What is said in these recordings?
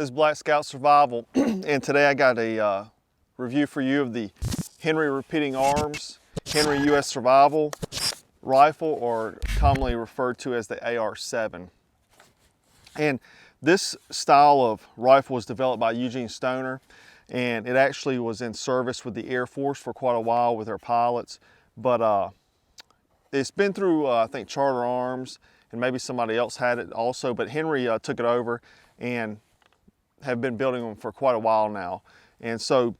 This is Black Scout Survival, and today I got a review for you of the Henry Repeating Arms Henry U.S. Survival Rifle, or commonly referred to as the AR-7. And this style of rifle was developed by Eugene Stoner, and it actually was in service with the Air Force for quite a while with their pilots. But it's been through, I think, Charter Arms, and maybe somebody else had it also, but Henry took it over and have been building them for quite a while now. And so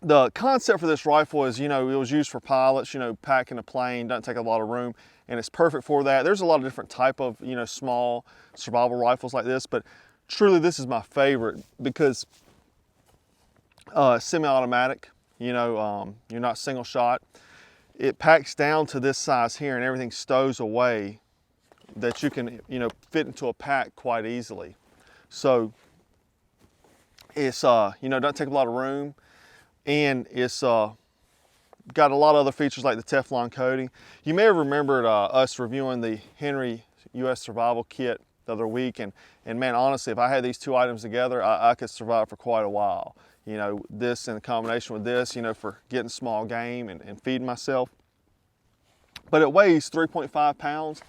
the concept for this rifle is, it was used for pilots, packing a plane, doesn't take a lot of room, and it's perfect for that. There's a lot of different type of, small survival rifles like this, but truly this is my favorite because semi-automatic, you're not single shot. It packs down to this size here and everything stows away that you can, fit into a pack quite easily. So it's, doesn't take a lot of room, and it's got a lot of other features like the Teflon coating. You may have remembered us reviewing the Henry U.S. Survival Kit the other week, and man, honestly, if I had these two items together, I could survive for quite a while. This in combination with this, for getting small game and feeding myself. But it weighs 3.5 pounds,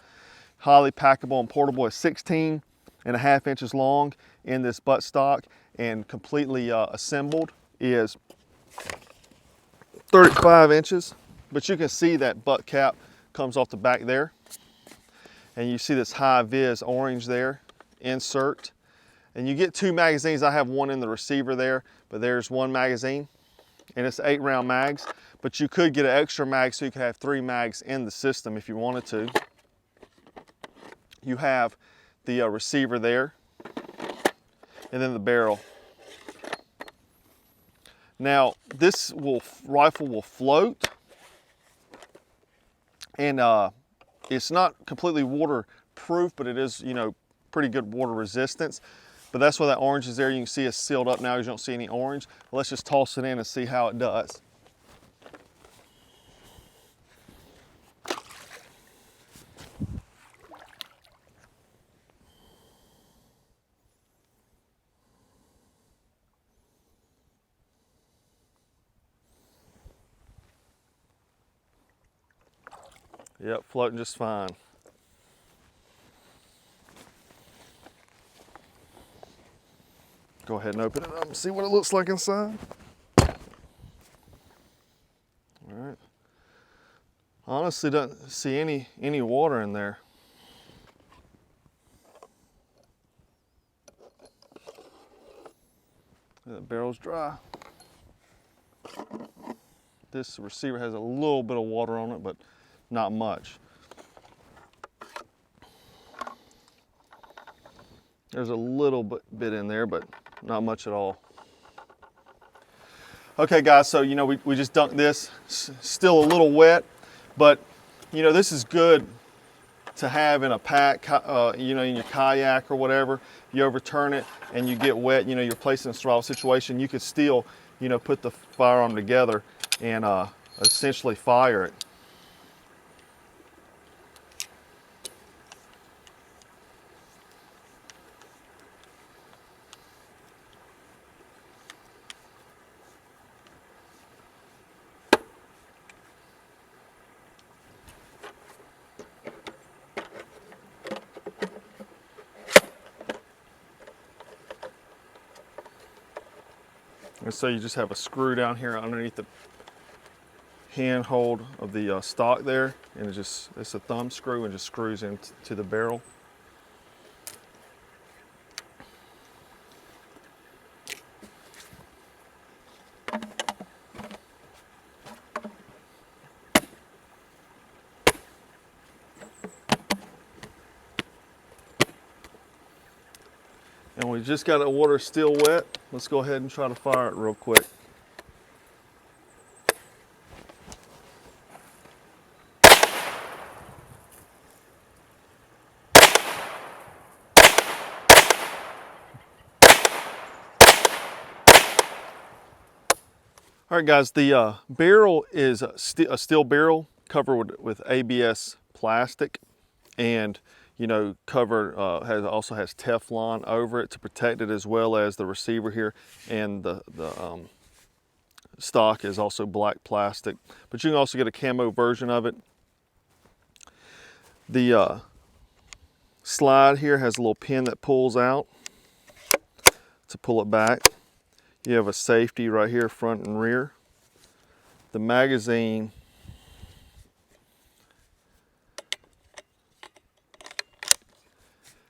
highly packable and portable. It's 16.5 inches long in this buttstock, and completely assembled is 35 inches. But you can see that butt cap comes off the back there, and you see this high vis orange there insert, and you get 2 magazines. I have one in the receiver there, but there's 1 magazine, and it's 8-round mags. But you could get an extra mag so you could have 3 mags in the system if you wanted to. You have the receiver there, and then the barrel. Now this rifle will float, and it's not completely waterproof, but it is, pretty good water resistance. But that's why that orange is there. You can see it's sealed up now because you don't see any orange. Let's just toss it in and see how it does. Yep, floating just fine. Go ahead and open it up and see what it looks like inside. All right. Honestly, doesn't see any water in there. The barrel's dry. This receiver has a little bit of water on it, but not much. There's a little bit in there, but not much at all. Okay guys, so we just dunked this. Still a little wet, but this is good to have in a pack, in your kayak or whatever. You overturn it and you get wet, you're placed in a survival situation, you could still, put the firearm together and essentially fire it. And so you just have a screw down here underneath the handhold of the stock there, and it's a thumb screw and just screws into the barrel. And we just got the water still wet. Let's go ahead and try to fire it real quick. All right guys, the barrel is a steel barrel covered with ABS plastic, and you know, covered, also has Teflon over it to protect it, as well as the receiver here, and the stock is also black plastic. But you can also get a camo version of it. The slide here has a little pin that pulls out to pull it back. You have a safety right here, front and rear. The magazine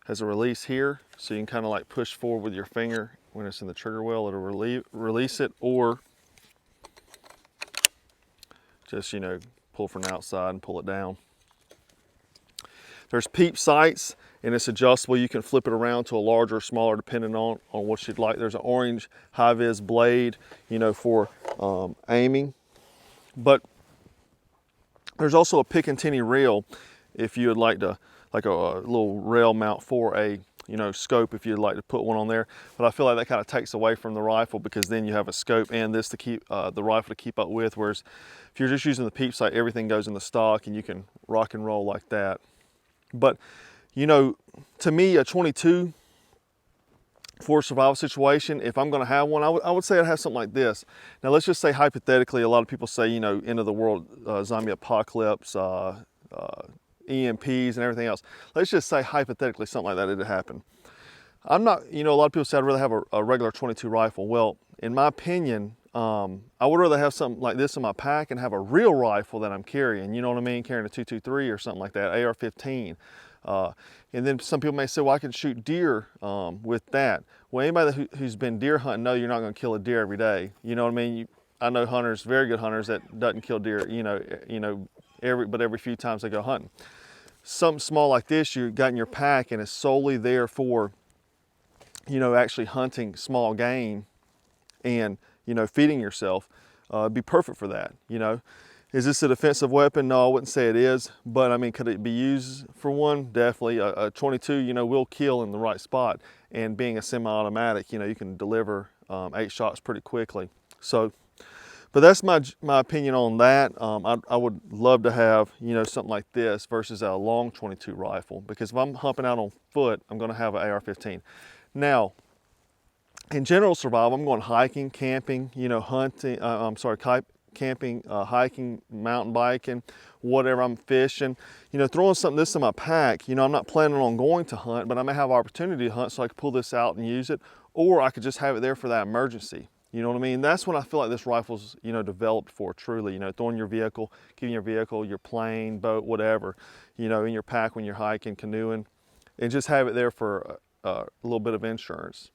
has a release here, so you can kind of like push forward with your finger when it's in the trigger well. It'll release it, or just, you know, pull from the outside and pull it down. There's peep sights, and it's adjustable. You can flip it around to a larger or smaller depending on what you'd like. There's an orange high-vis blade, you know, for aiming. But there's also a Picatinny reel if you would like to, like a little rail mount for a, you know, scope if you'd like to put one on there. But I feel like that kind of takes away from the rifle, because then you have a scope and this to keep the rifle to keep up with. Whereas if you're just using the peep sight, everything goes in the stock and you can rock and roll like that. But, you know, to me, a 22 for a survival situation, if I'm going to have one, I would say I'd have something like this. Now, let's just say hypothetically, a lot of people say, you know, end of the world, zombie apocalypse, EMPs and everything else. Let's just say hypothetically something like that did happen. I'm not, you know, a lot of people say I'd rather have a regular 22 rifle. Well, in my opinion, I would rather have something like this in my pack and have a real rifle that I'm carrying, you know what I mean, carrying a 223 or something like that, AR-15. And then some people may say, well, I can shoot deer with that. Well, anybody who's been deer hunting know you're not going to kill a deer every day. You know what I mean? I know hunters, very good hunters, that doesn't kill deer, every few times they go hunting. Something small like this you got in your pack, and it's solely there for, you know, actually hunting small game and, you know, feeding yourself. Be perfect for that, you know. Is this a defensive weapon? No, I wouldn't say it is, but I mean, could it be used for one? Definitely. A 22, you know, will kill in the right spot, and being a semi-automatic, you know, you can deliver 8 shots pretty quickly. So, but that's my opinion on that. I would love to have, you know, something like this versus a long 22 rifle, because if I'm humping out on foot, I'm going to have an AR-15. Now, in general survival, I'm going hiking, camping, you know, hunting. Camping, hiking, mountain biking, whatever. I'm fishing, you know, throwing something this in my pack. You know, I'm not planning on going to hunt, but I may have opportunity to hunt, so I could pull this out and use it, or I could just have it there for that emergency. You know what I mean? That's what I feel like this rifle's, you know, developed for, truly. You know, throwing your vehicle, keeping your vehicle, your plane, boat, whatever, you know, in your pack when you're hiking, canoeing, and just have it there for a little bit of insurance.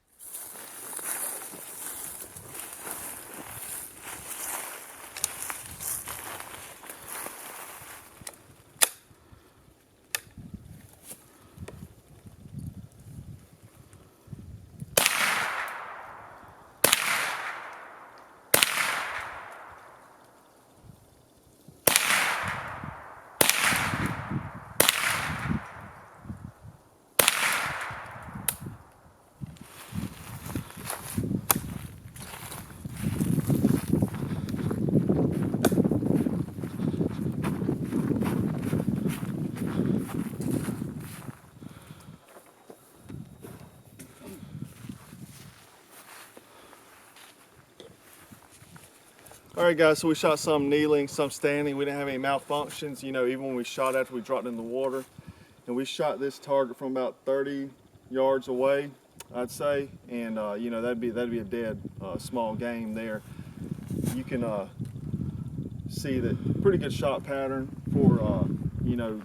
All right, guys, so we shot some kneeling, some standing. We didn't have any malfunctions, you know, even when we shot after we dropped in the water. And we shot this target from about 30 yards away, I'd say. And, you know, that'd be a dead small game there. You can see that pretty good shot pattern for, you know,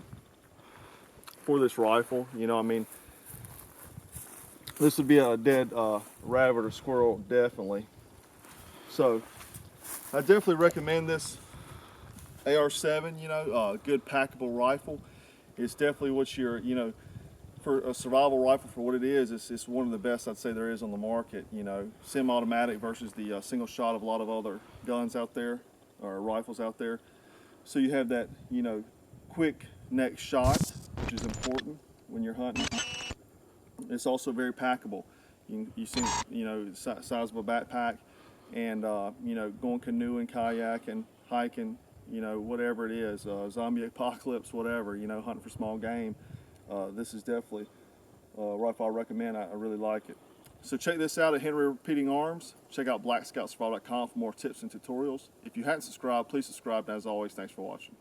for this rifle. You know, I mean, this would be a dead rabbit or squirrel, definitely. So, I definitely recommend this AR-7, you know, good packable rifle. It's definitely what you're, you know, for a survival rifle, for what it is, it's one of the best I'd say there is on the market, you know, semi-automatic versus the single shot of a lot of other guns out there, or rifles out there. So you have that, you know, quick neck shot, which is important when you're hunting. It's also very packable. You see, you know, the size of a backpack. And, you know, going canoeing, kayaking, hiking, you know, whatever it is, zombie apocalypse, whatever, you know, hunting for small game. this is definitely a rifle I recommend. I really like it. So check this out at Henry Repeating Arms. Check out blackscoutsurvival.com for more tips and tutorials. If you hadn't subscribed, please subscribe. And as always, thanks for watching.